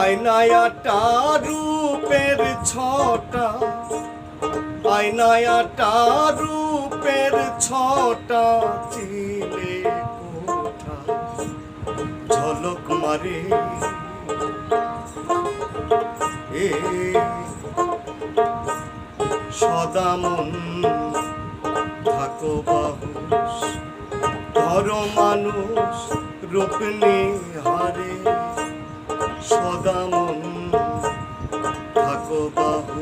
আয়নায়াটা রূপের ছটা, আয়নায়াটা রূপের ছটা, চিলে কোঠা ঝলক মারে এ সদামন থাকো বাহুস, ধরো মানুষ রূপ নিহারে, সদামন থাকো বাহু।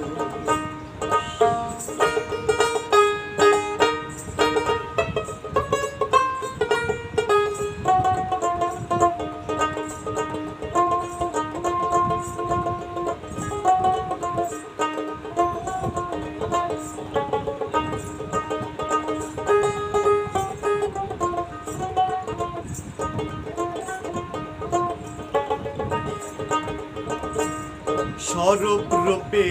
স্বরূপ রূপে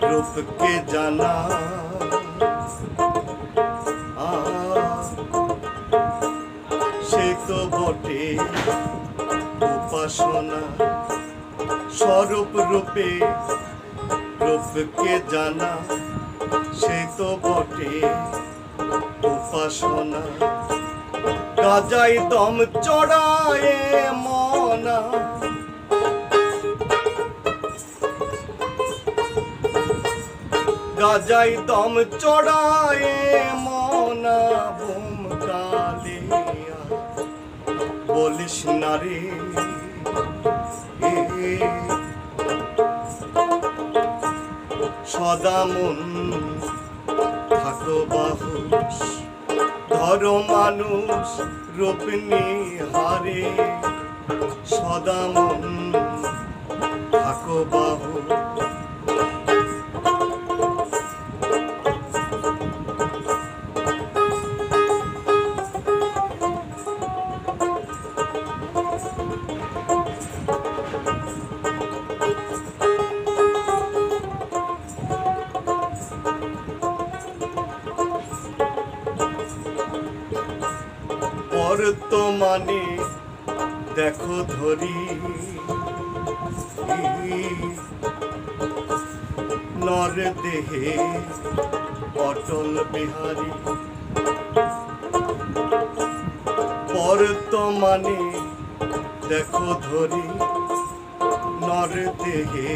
রূপকে জানা, সে তো বটে উপাসনা। স্বরূপ রূপে রূপকে জানা, সে তো বটে উপাসনা। গাজাই দম চড়ায় মনা, গাজাই দম চড়ায় মনা, বোম কালিয়া বলিস না রে সদামন থাকো বাহুস, ধরো মানুষ রূপ নিহারে, সদামন থাকো বাহু। বর্তমানে দেখো ধরি নর দেহে অটল বিহারী, বর্তমানে দেখো ধরি নর দেহে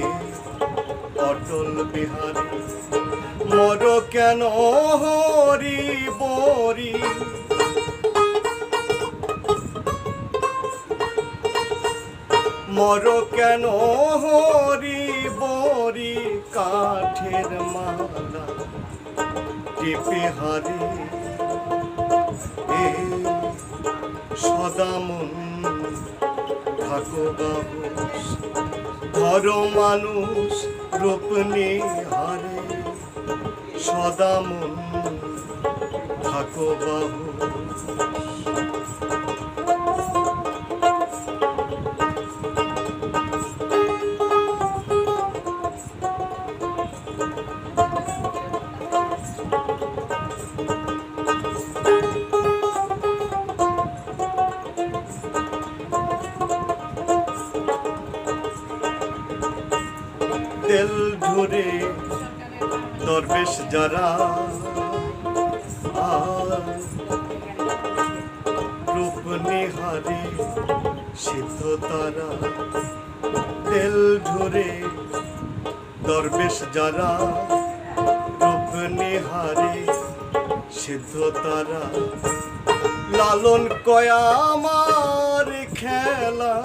অটল বিহারী। মর কেন হরি বরি, মর কেন হরি বরি, কাঠের মালা টিপে হারে সদামন থাকো বাহুস, ধরো মানুষ রূপ নিহারে, সদামন থাকো বাহুস। তেল ঝরে দরবেশ যারা, রূপ নিহারে সিদ্ধ তারা। তেল ঝরে দরবেশ যারা, রূপ নিহারে সিদ্ধ তারা। লালন কয়া আমার খেলা,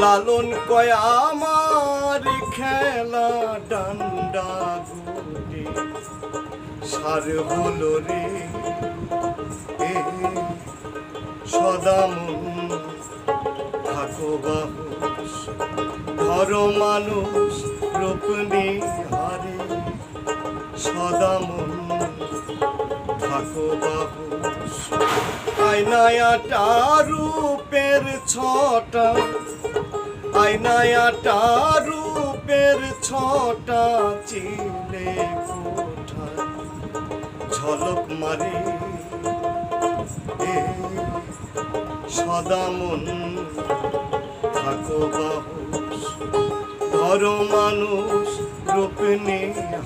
লালন কয়া আমার খেলা, ডান্ডা গুটি সার হলো রে সদামন থাকো বাহুস, ধরো মানুষ রূপ নিহারে, সদামন থাকো বাহুস। আয়নায়াটা রূপের ছটা, আয়নায়াটা রূপের ছটা, চিলে কোঠা ঝলক মারে সদা মন থাকো বাহুস ধরো মানুষ রূপ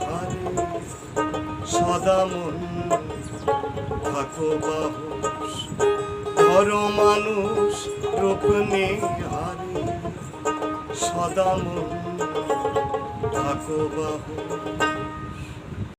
হারে সদা মন থাকো বাহুস ধরো মানুষ রূপ হারে সদা মন থাকো বাহুস